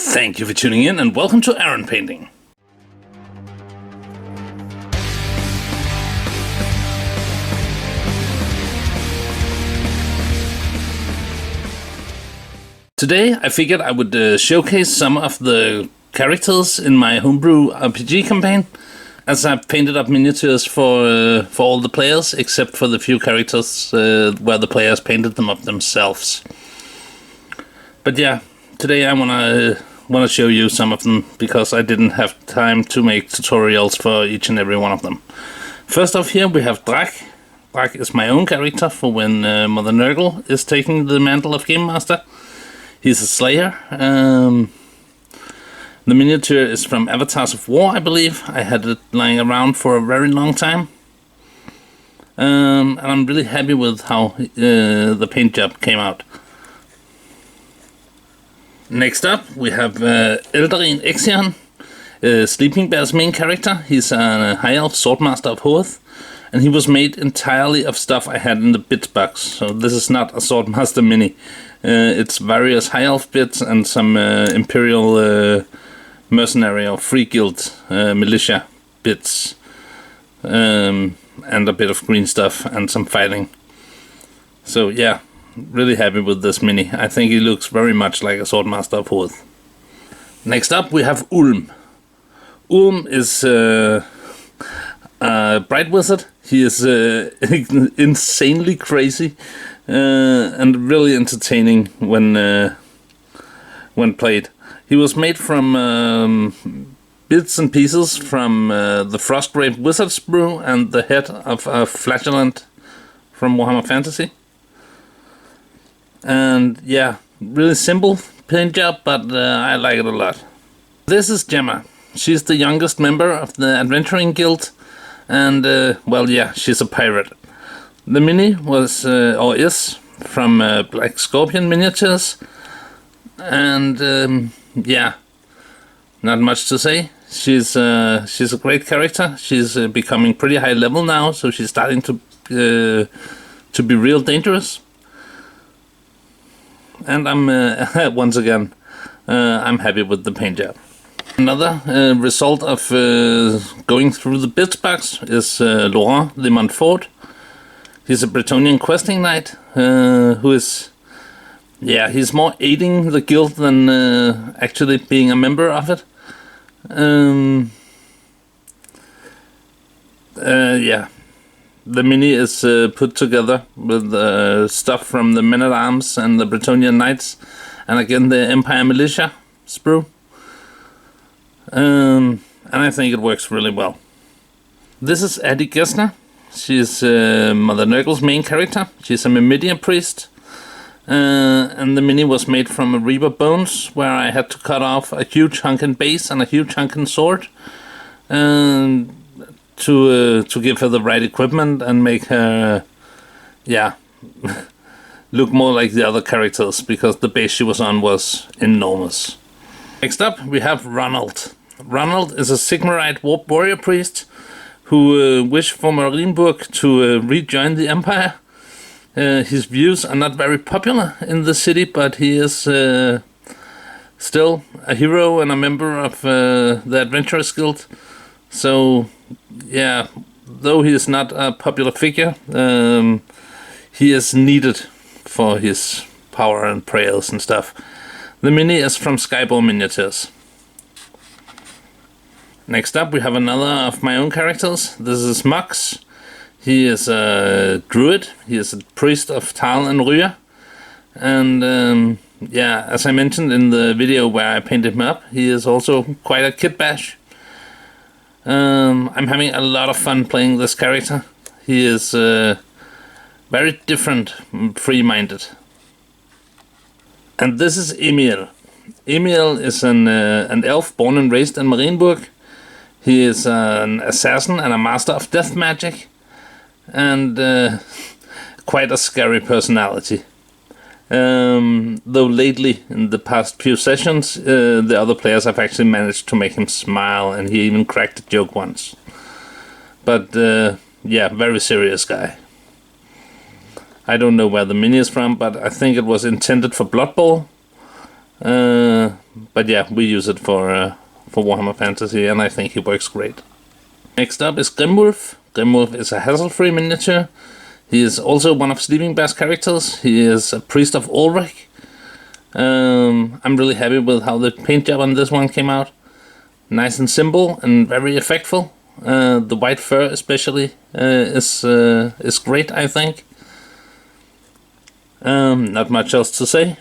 Thank you for tuning in and welcome to Errant Painting. Today I figured I would showcase some of the characters in my homebrew RPG campaign, as I've painted up miniatures for all the players except for the few characters where the players painted them up themselves. But yeah, today I wanna show you some of them because I didn't have time to make tutorials for each and every one of them. First off, here we have Drak. Drak is my own character for when Mother Nurgle is taking the mantle of Game Master. He's a slayer. The miniature is from Avatars of War, I believe. I had it lying around for a very long time. And I'm really happy with how the paint job came out. Next up, we have Exian, Sleeping Bear's main character. He's a High Elf Swordmaster of Hoth, and he was made entirely of stuff I had in the bits box. So this is not a Swordmaster mini. It's various High Elf bits and some Imperial mercenary or Free Guild militia bits, and a bit of green stuff and some fighting. So yeah, really happy with this mini. I think he looks very much like a Swordmaster of Hoth. Next up we have Ulm. Ulm is a Bright Wizard. He is insanely crazy and really entertaining when played. He was made from bits and pieces from the Frostgrave Wizard's Brew and the head of a flagellant from Warhammer Fantasy. And yeah, really simple paint job, but I like it a lot. This is Gemma. She's the youngest member of the Adventuring Guild, and well, yeah, she's a pirate. The mini was or is from Black Scorpion Miniatures, and yeah, not much to say. She's a great character. She's becoming pretty high level now, so she's starting to be real dangerous. And I'm once again I'm happy with the paint job. Another result of going through the bits box is Laurent de Montfort. He's a Bretonnian questing knight who is, yeah, he's more aiding the guild than actually being a member of it. Yeah, the mini is put together with stuff from the Men-at-Arms and the Bretonnian Knights, and again the Empire Militia sprue. And I think it works really well. This is Addie Gessner. She's Mother Nurgle's main character. She's a Mimidian priest. And the mini was made from a Reaper bones, where I had to cut off a huge hunkin' base and a huge hunkin' sword to give her the right equipment and make her, yeah, look more like the other characters, because the base she was on was enormous. Next up we have Ronald. Ronald is a Sigmarite warrior priest who wished for Marienburg to rejoin the Empire. His views are not very popular in the city, but he is still a hero and a member of the Adventurers Guild. So yeah, though he is not a popular figure, he is needed for his power and prayers and stuff. The mini is from Skybow Miniatures. Next up we have another of my own characters. This is Mox. He is a druid. He is a priest of Tal and Rya. And yeah, as I mentioned in the video where I painted him up, he is also quite a kit bash. I'm having a lot of fun playing this character. He is very different, free-minded. And this is Emil. Emil is an elf born and raised in Marienburg. He is an assassin and a master of death magic, and quite a scary personality. Though lately, in the past few sessions, the other players have actually managed to make him smile, and he even cracked a joke once. But yeah, very serious guy. I don't know where the mini is from, but I think it was intended for Blood Bowl. But yeah, we use it for Warhammer Fantasy, and I think he works great. Next up is Glennwolf. Glennwolf is a hassle-free miniature. He is also one of Sleeping Bear's characters. He is a priest of Ulrich. I'm really happy with how the paint job on this one came out. Nice and simple and very effectful. The white fur especially is great, I think. Not much else to say.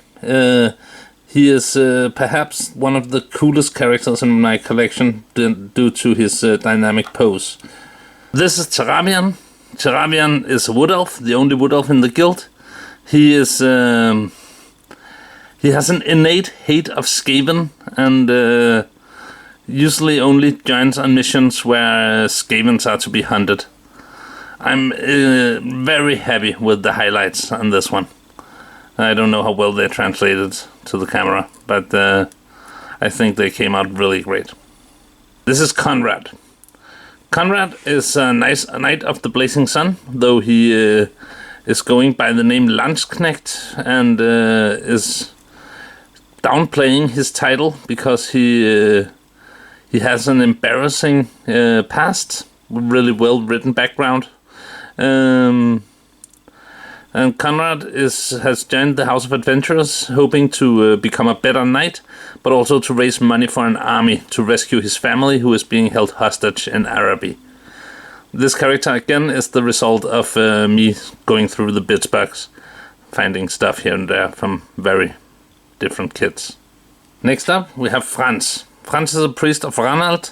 He is perhaps one of the coolest characters in my collection due to his dynamic pose. This is Terabian. Terabian is a wood elf, the only wood elf in the guild. He is he has an innate hate of Skaven, and usually only joins on missions where Skavens are to be hunted. I'm very happy with the highlights on this one. I don't know how well they're translated to the camera, but I think they came out really great. This is Conrad. Conrad is a Knight of the Blazing Sun, though he is going by the name Landsknecht, and is downplaying his title because he has an embarrassing past, really well written background. And Conrad has joined the House of Adventurers, hoping to become a better knight, but also to raise money for an army to rescue his family, who is being held hostage in Araby. This character, again, is the result of me going through the bits box, finding stuff here and there from very different kits. Next up, we have Franz. Franz is a priest of Ronald,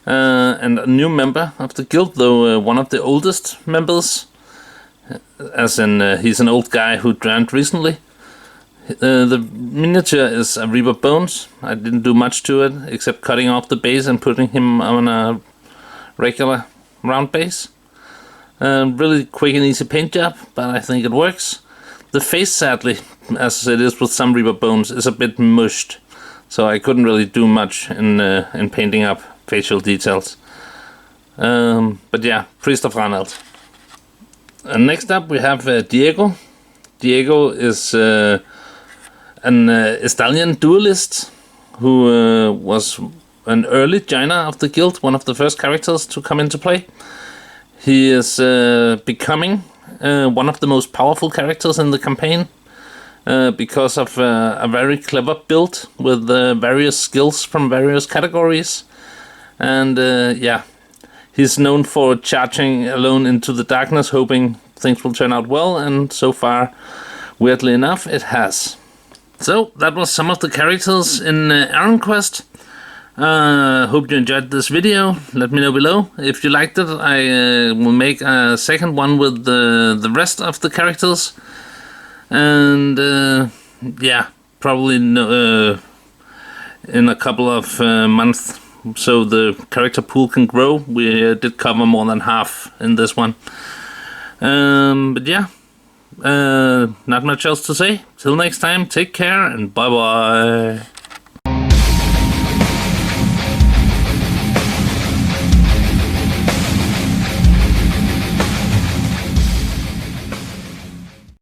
and a new member of the guild, though one of the oldest members. As in, he's an old guy who drowned recently. The miniature is a Reaper Bones. I didn't do much to it, except cutting off the base and putting him on a regular round base. Really quick and easy paint job, but I think it works. The face, sadly, as it is with some Reaper Bones, is a bit mushed, so I couldn't really do much in painting up facial details. But yeah, Priest of Ronald. And next up we have Diego. Diego is an Estalian duelist who was an early joiner of the guild, one of the first characters to come into play. He is becoming one of the most powerful characters in the campaign because of a very clever build with various skills from various categories. And yeah, he's known for charging alone into the darkness, hoping things will turn out well, and so far, weirdly enough, it has. So, that was some of the characters in ErrantQuest. Hope you enjoyed this video. Let me know below. If you liked it, I will make a second one with the rest of the characters. And yeah, probably in a couple of months, so the character pool can grow. We did cover more than half in this one. But yeah, not much else to say. Till next time, take care and bye bye.